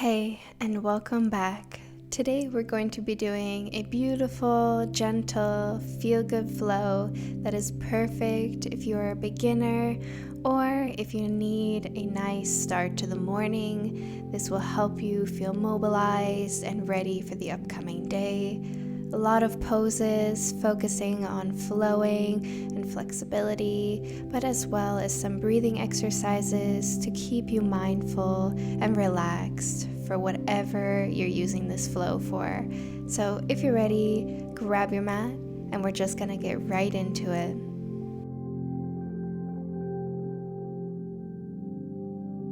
Hey, and welcome back. Today we're going to be doing a beautiful, gentle, feel-good flow that is perfect if you're a beginner or if you need a nice start to the morning. This will help you feel mobilized and ready for the upcoming day. A lot of poses focusing on flowing and flexibility, but as well as some breathing exercises to keep you mindful and relaxed for whatever you're using this flow for. So if you're ready, grab your mat and we're just gonna get right into it.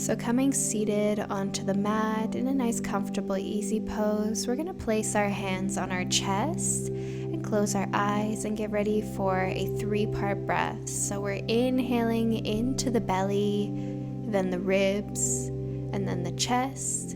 So coming seated onto the mat in a nice, comfortable, easy pose, we're going to place our hands on our chest and close our eyes and get ready for a 3-part breath. So we're inhaling into the belly, then the ribs, and then the chest,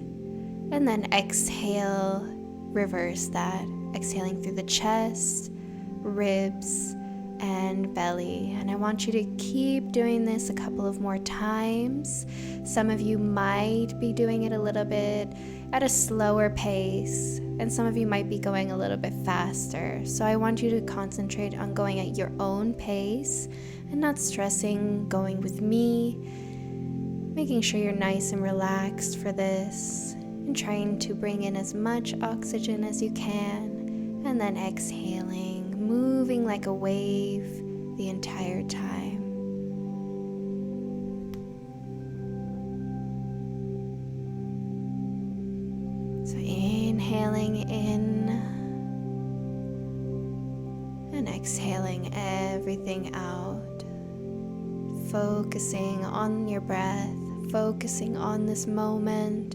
and then exhale, reverse that, exhaling through the chest, ribs, and belly. And I want you to keep doing this a couple of more times. Some of you might be doing it a little bit at a slower pace, and some of you might be going a little bit faster. So I want you to concentrate on going at your own pace and not stressing going with me, making sure you're nice and relaxed for this, and trying to bring in as much oxygen as you can, and then exhaling, moving like a wave the entire time. So inhaling in and exhaling everything out, focusing on your breath, focusing on this moment.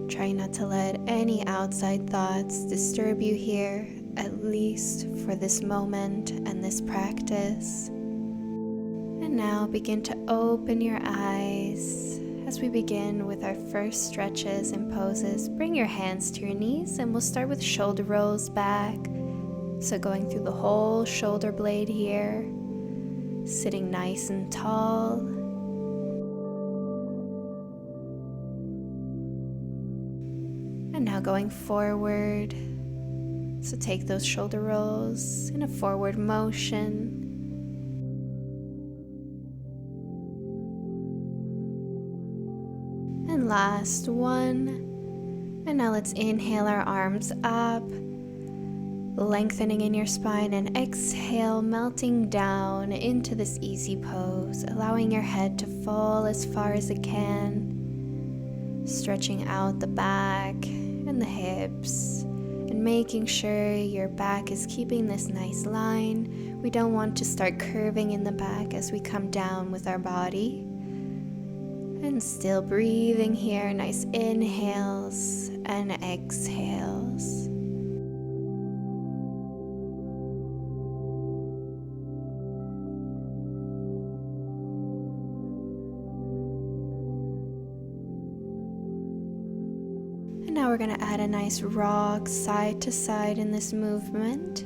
Try not to let any outside thoughts disturb you here, at least for this moment and this practice. And now begin to open your eyes. As we begin with our first stretches and poses, bring your hands to your knees and we'll start with shoulder rolls back. So going through the whole shoulder blade here, sitting nice and tall. And now going forward. So take those shoulder rolls in a forward motion. And last one. And now let's inhale our arms up, lengthening in your spine, and exhale, melting down into this easy pose, allowing your head to fall as far as it can, stretching out the back and the hips, and making sure your back is keeping this nice line. We don't want to start curving in the back as we come down with our body. And still breathing here, nice inhales and exhales. And now we're going to add a nice rock side to side in this movement.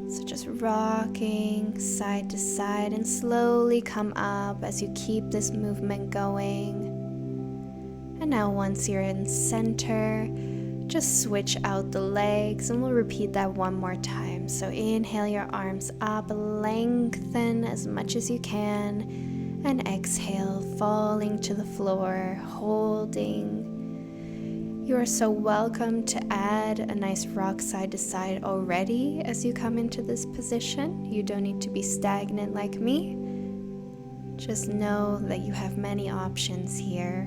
So just rocking side to side and slowly come up as you keep this movement going. And now once you're in center, just switch out the legs and we'll repeat that one more time. So inhale your arms up, lengthen as much as you can, and exhale, falling to the floor, holding. You are so welcome to add a nice rock side to side already as you come into this position. You don't need to be stagnant like me. Just know that you have many options here.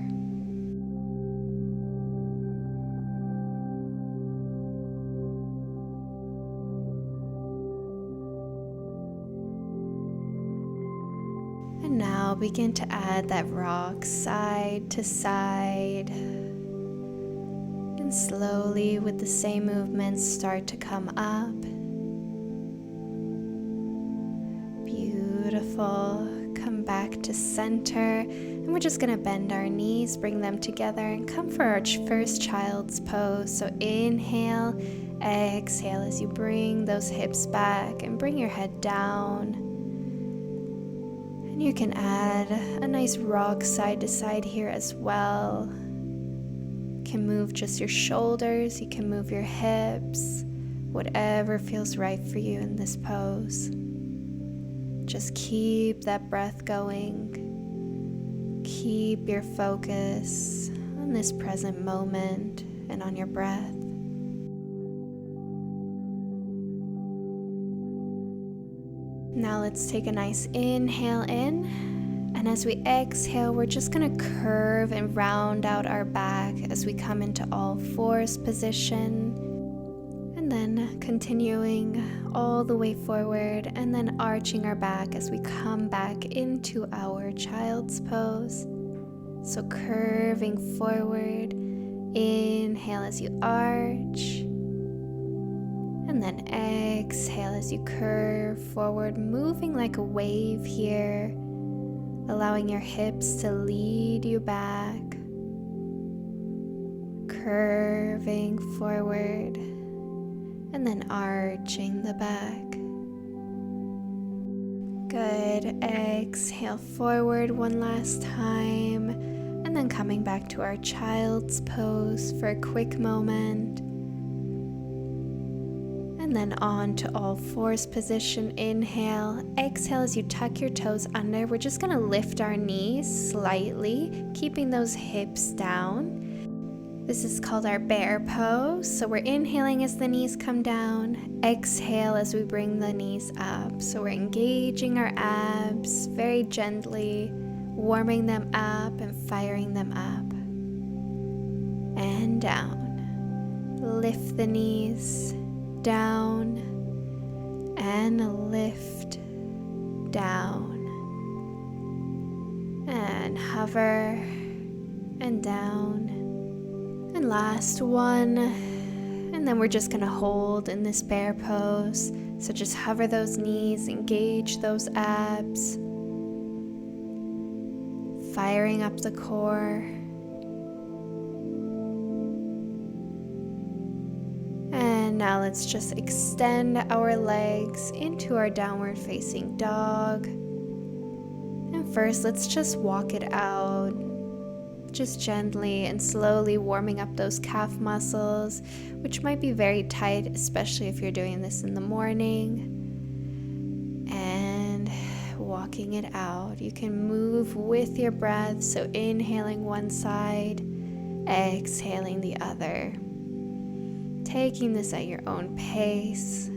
And now begin to add that rock side to side. And slowly, with the same movements, start to come up. Beautiful. Come back to center. And we're just going to bend our knees, bring them together, and come for our first child's pose. So inhale, exhale as you bring those hips back and bring your head down. And you can add a nice rock side to side here as well. You can move just your shoulders, you can move your hips, whatever feels right for you in this pose. Just keep that breath going. Keep your focus on this present moment and on your breath. Now let's take a nice inhale in, and as we exhale, we're just going to curve and round out our back as we come into all fours position, and then continuing all the way forward and then arching our back as we come back into our child's pose. So curving forward, inhale as you arch, and then exhale as you curve forward, moving like a wave here, allowing your hips to lead you back, curving forward, and then arching the back. Good. Exhale forward one last time, and then coming back to our child's pose for a quick moment. And then on to all fours position. Inhale. Exhale as you tuck your toes under. We're just going to lift our knees slightly, keeping those hips down. This is called our bear pose. So we're inhaling as the knees come down. Exhale as we bring the knees up. So we're engaging our abs very gently, warming them up and firing them up. And down. Lift the knees. Down and lift, down and hover and down, and last one, and then we're just going to hold in this bear pose. So just hover those knees, engage those abs, firing up the core. Now let's just extend our legs into our downward facing dog. And first, let's just walk it out. Just gently and slowly warming up those calf muscles, which might be very tight, especially if you're doing this in the morning. And walking it out. You can move with your breath, so inhaling one side, exhaling the other. Taking this at your own pace.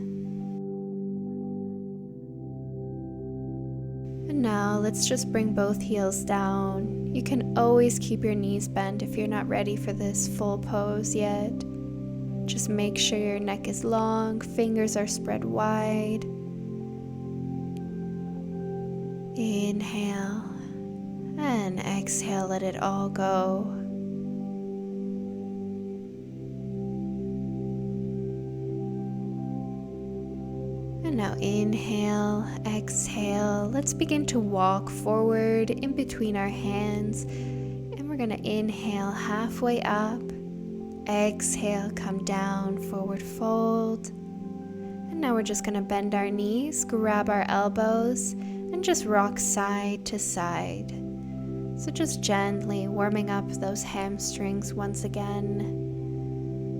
And now let's just bring both heels down. You can always keep your knees bent if you're not ready for this full pose yet. Just make sure your neck is long, fingers are spread wide. Inhale and exhale, let it all go. And now inhale, exhale. Let's begin to walk forward in between our hands. And we're going to inhale halfway up. Exhale, come down, forward fold. And now we're just going to bend our knees, grab our elbows, and just rock side to side. So just gently warming up those hamstrings once again.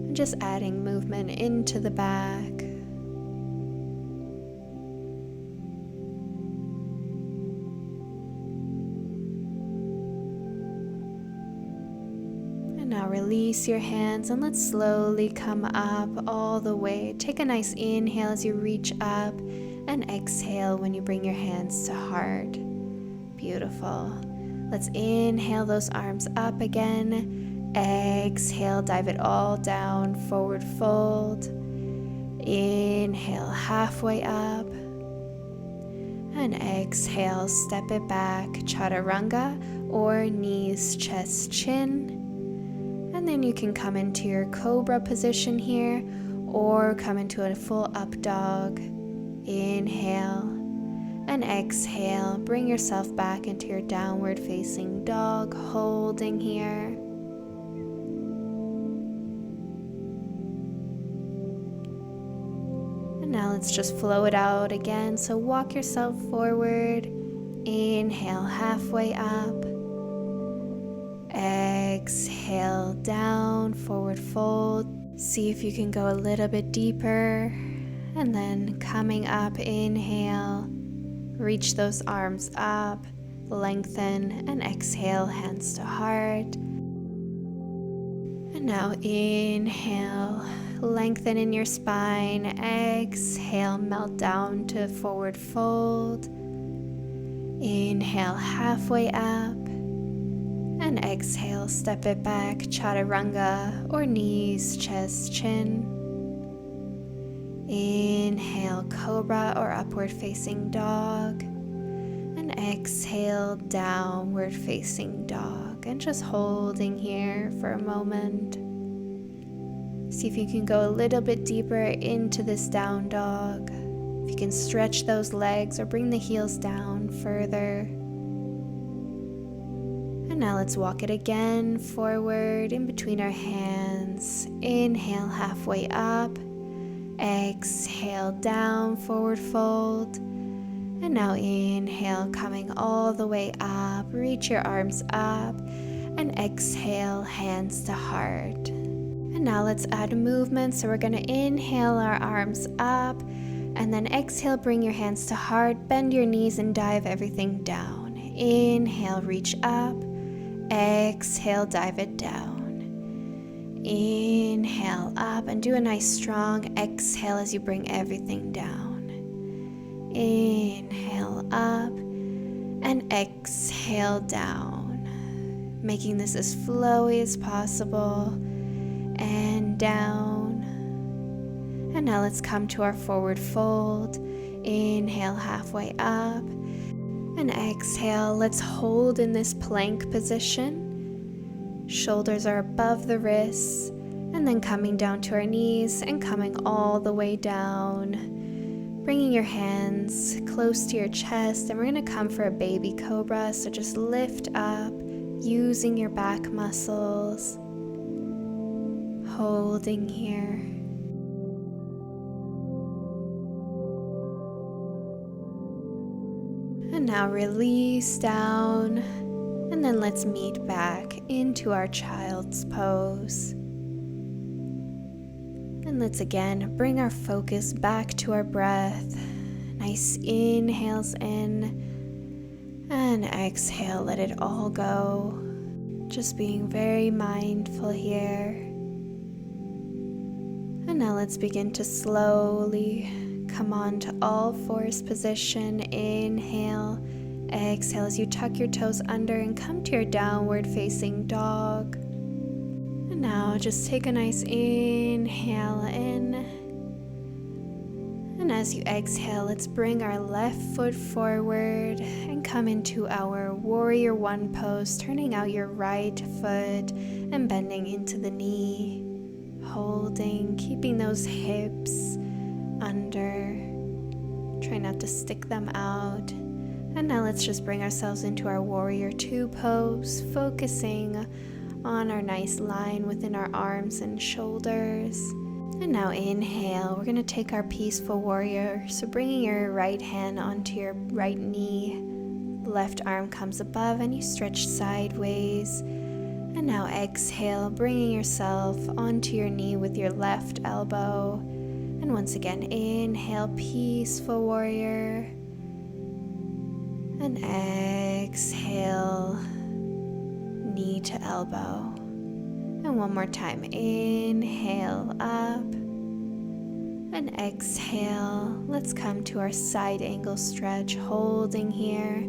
And just adding movement into the back. Now release your hands and let's slowly come up all the way. Take a nice inhale as you reach up and exhale when you bring your hands to heart. Beautiful. Let's inhale those arms up again. Exhale, dive it all down, forward fold. Inhale, halfway up. And exhale, step it back, chaturanga or knees, chest, chin. And then you can come into your Cobra position here or come into a full up dog. Inhale and exhale. Bring yourself back into your downward facing dog, holding here. And now let's just flow it out again. So walk yourself forward Inhale halfway up. Exhale down, forward fold. See if you can go a little bit deeper. And then coming up, inhale. Reach those arms up, lengthen, and exhale, hands to heart. And now inhale, lengthen in your spine. Exhale, melt down to forward fold. Inhale, halfway up. And exhale, step it back, chaturanga, or knees, chest, chin. Inhale, cobra or upward facing dog. And exhale, downward facing dog. And just holding here for a moment. See if you can go a little bit deeper into this down dog. If you can stretch those legs or bring the heels down further. And now let's walk it again, forward in between our hands. Inhale, halfway up. Exhale, down, forward fold. And now inhale, coming all the way up. Reach your arms up. And exhale, hands to heart. And now let's add a movement. So we're going to inhale our arms up. And then exhale, bring your hands to heart. Bend your knees and dive everything down. Inhale, reach up. Exhale, dive it down. Inhale up and do a nice strong exhale as you bring everything down. Inhale up and exhale down. Making this as flowy as possible. And down. And now let's come to our forward fold. Inhale, halfway up. And exhale, let's hold in this plank position. Shoulders are above the wrists, and then coming down to our knees and coming all the way down. Bringing your hands close to your chest, and we're going to come for a baby cobra. So just lift up, using your back muscles. Holding here. And now release down, and then let's meet back into our child's pose. And let's again bring our focus back to our breath. Nice inhales in, and exhale, let it all go. Just being very mindful here. And now let's begin to slowly come on to all fours position. Inhale, exhale as you tuck your toes under and come to your downward facing dog. And now just take a nice inhale in. And as you exhale, let's bring our left foot forward and come into our warrior one pose, turning out your right foot and bending into the knee. Holding, keeping those hips under. Try not to stick them out. And now let's just bring ourselves into our warrior two pose, focusing on our nice line within our arms and shoulders. And now inhale, we're going to take our peaceful warrior. So bringing your right hand onto your right knee, left arm comes above and you stretch sideways. And now exhale, bringing yourself onto your knee with your left elbow. And once again, inhale, peaceful warrior. And exhale, knee to elbow. And one more time, inhale up. And exhale, let's come to our side angle stretch, holding here.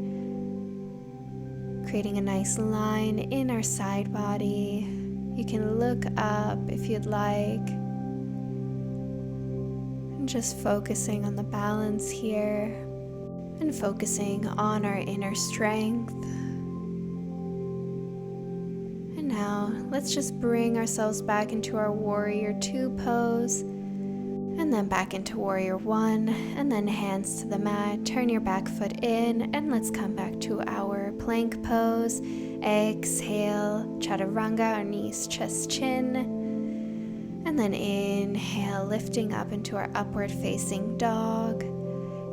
Creating a nice line in our side body. You can look up if you'd like. And just focusing on the balance here. And focusing on our inner strength. And now let's just bring ourselves back into our warrior two pose. And then back into warrior one. And then hands to the mat. Turn your back foot in. And let's come back to our plank pose. Exhale, chaturanga, our knees, chest, chin. And then inhale, lifting up into our upward facing dog.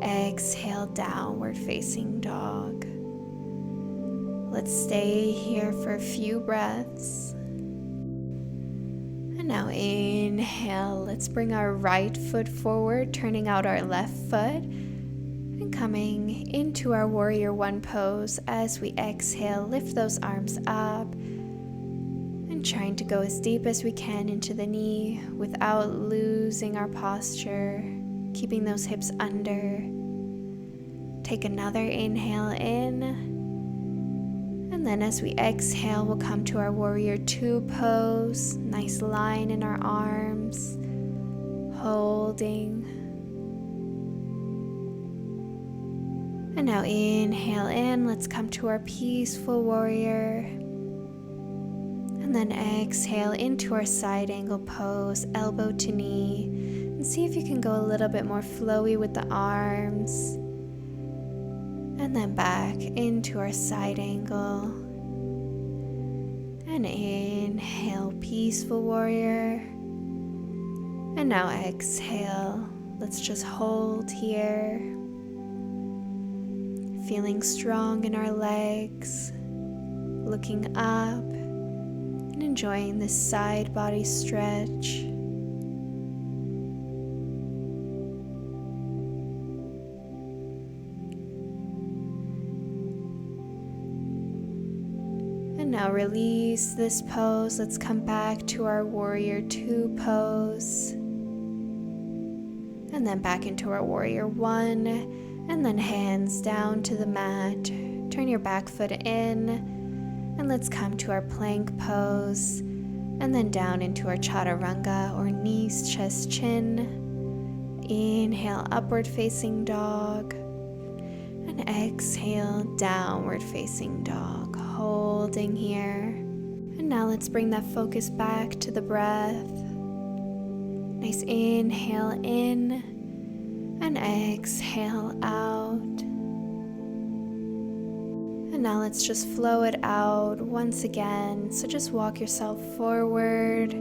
Exhale, downward facing dog. Let's stay here for a few breaths. And now inhale, let's bring our right foot forward, turning out our left foot, and coming into our warrior one pose. As we exhale, lift those arms up, and trying to go as deep as we can into the knee without losing our posture, keeping those hips under. Take another inhale in. And then as we exhale, we'll come to our warrior two pose. Nice line in our arms, holding. And now inhale in, let's come to our peaceful warrior. And then exhale into our side angle pose, elbow to knee. And see if you can go a little bit more flowy with the arms. And then back into our side angle. And inhale, peaceful warrior. And now exhale. Let's just hold here. Feeling strong in our legs. Looking up and enjoying this side body stretch. Now release this pose. Let's come back to our warrior two pose. And then back into our warrior one. And then hands down to the mat. Turn your back foot in. And let's come to our plank pose. And then down into our chaturanga, or knees, chest, chin. Inhale, upward facing dog. And exhale, downward facing dog. Holding here. And now let's bring that focus back to the breath. Nice inhale in and exhale out. And now let's just flow it out once again. So just walk yourself forward.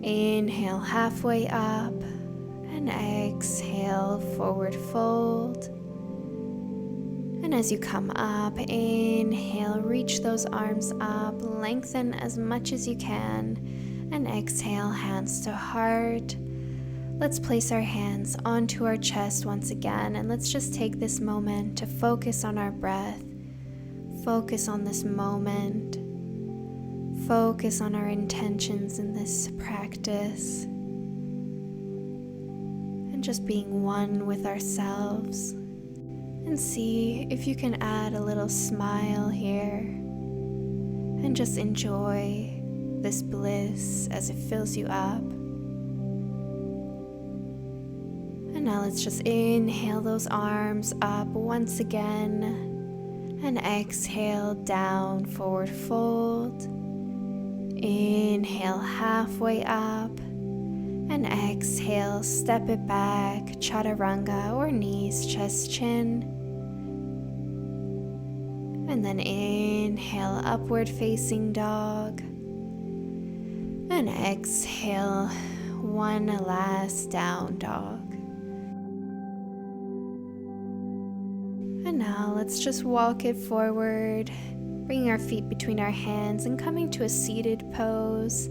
Inhale halfway up and exhale forward fold. And as you come up, inhale, reach those arms up, lengthen as much as you can, and exhale, hands to heart. Let's place our hands onto our chest once again, and let's just take this moment to focus on our breath. Focus on this moment. Focus on our intentions in this practice. And just being one with ourselves. And see if you can add a little smile here and just enjoy this bliss as it fills you up. And now let's just inhale those arms up once again and exhale down, forward fold. Inhale halfway up and exhale, step it back, chaturanga, or knees, chest, chin. And then inhale, upward facing dog. And exhale, one last down dog. And now let's just walk it forward, bringing our feet between our hands and coming to a seated pose,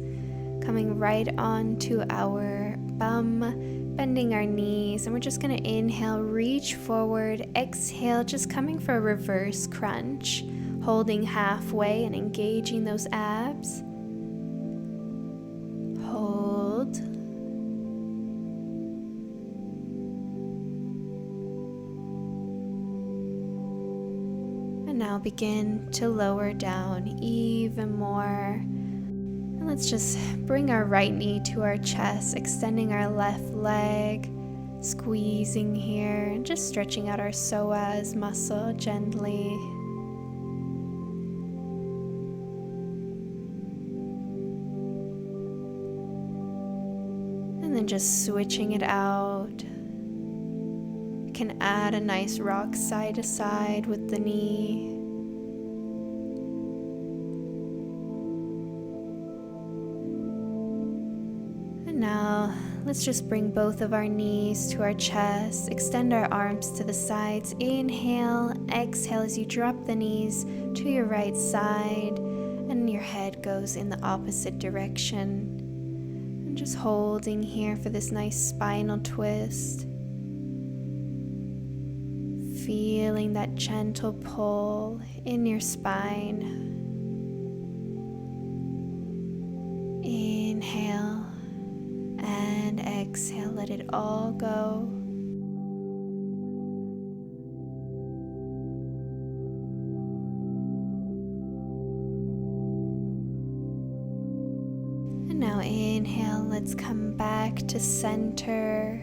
coming right onto our bum, bending our knees, and we're just going to inhale, reach forward, exhale, just coming for a reverse crunch, holding halfway and engaging those abs. Hold. And now begin to lower down even more. And let's just bring our right knee to our chest, extending our left leg, squeezing here, and just stretching out our psoas muscle gently. And then just switching it out. You can add a nice rock side to side with the knee. Now, let's just bring both of our knees to our chest, extend our arms to the sides. Inhale, exhale as you drop the knees to your right side, and your head goes in the opposite direction. And just holding here for this nice spinal twist. Feeling that gentle pull in your spine. Inhale and exhale, let it all go. And now inhale, let's come back to center.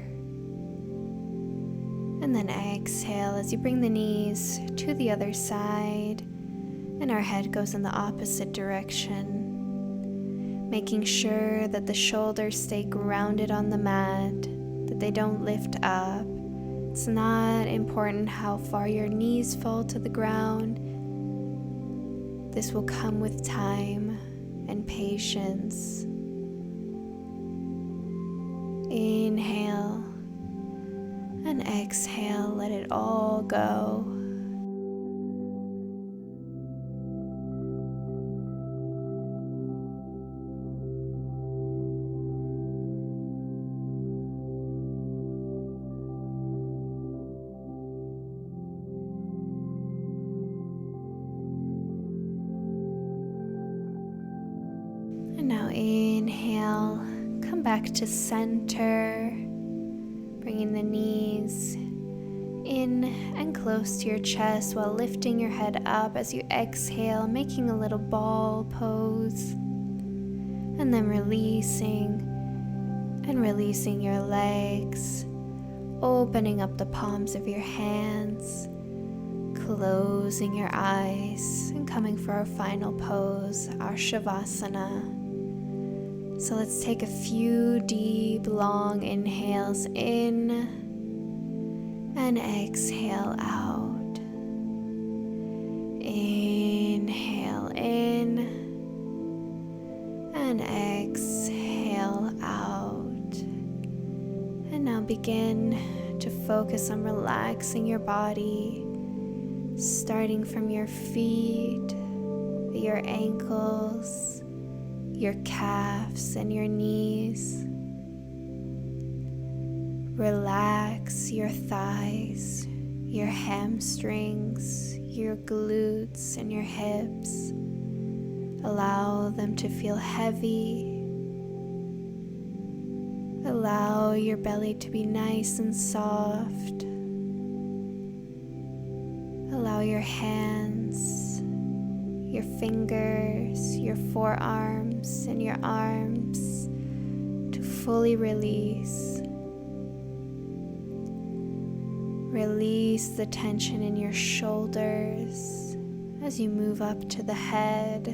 And then exhale as you bring the knees to the other side and our head goes in the opposite direction. Making sure that the shoulders stay grounded on the mat, that they don't lift up. It's not important how far your knees fall to the ground. This will come with time and patience. Inhale. And exhale, let it all go. And now inhale, come back to center. Bringing the knees in and close to your chest while lifting your head up as you exhale, making a little ball pose. And then releasing your legs, opening up the palms of your hands, closing your eyes, and coming for our final pose, our Shavasana. So let's take a few deep, long inhales in and exhale out. Inhale in and exhale out. And now begin to focus on relaxing your body, starting from your feet, your ankles, your calves and your knees. Relax your thighs, your hamstrings, your glutes and your hips. Allow them to feel heavy. Allow your belly to be nice and soft. Allow your hands, your fingers, your forearms, and your arms to fully release. Release the tension in your shoulders as you move up to the head.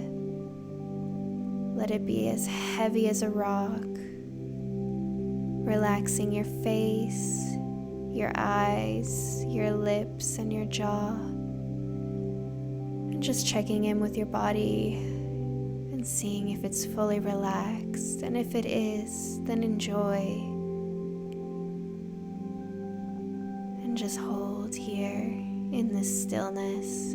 Let it be as heavy as a rock. Relaxing your face, your eyes, your lips, and your jaw. Just checking in with your body and seeing if it's fully relaxed, and if it is, then enjoy and just hold here in this stillness.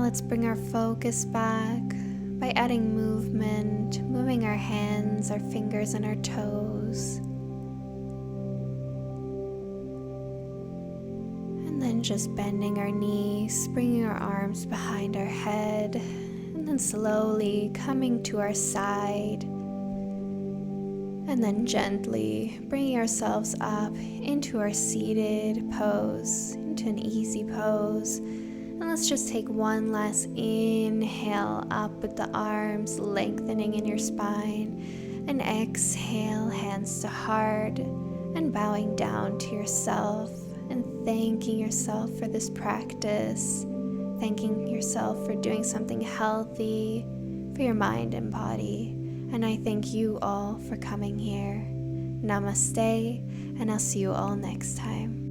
Let's bring our focus back by adding movement, moving our hands, our fingers, and our toes. And then just bending our knees, bringing our arms behind our head, and then slowly coming to our side. And then gently bringing ourselves up into our seated pose, into an easy pose. And let's just take one last inhale up with the arms lengthening in your spine. And exhale, hands to heart, and bowing down to yourself and thanking yourself for this practice. Thanking yourself for doing something healthy for your mind and body. And I thank you all for coming here. Namaste, and I'll see you all next time.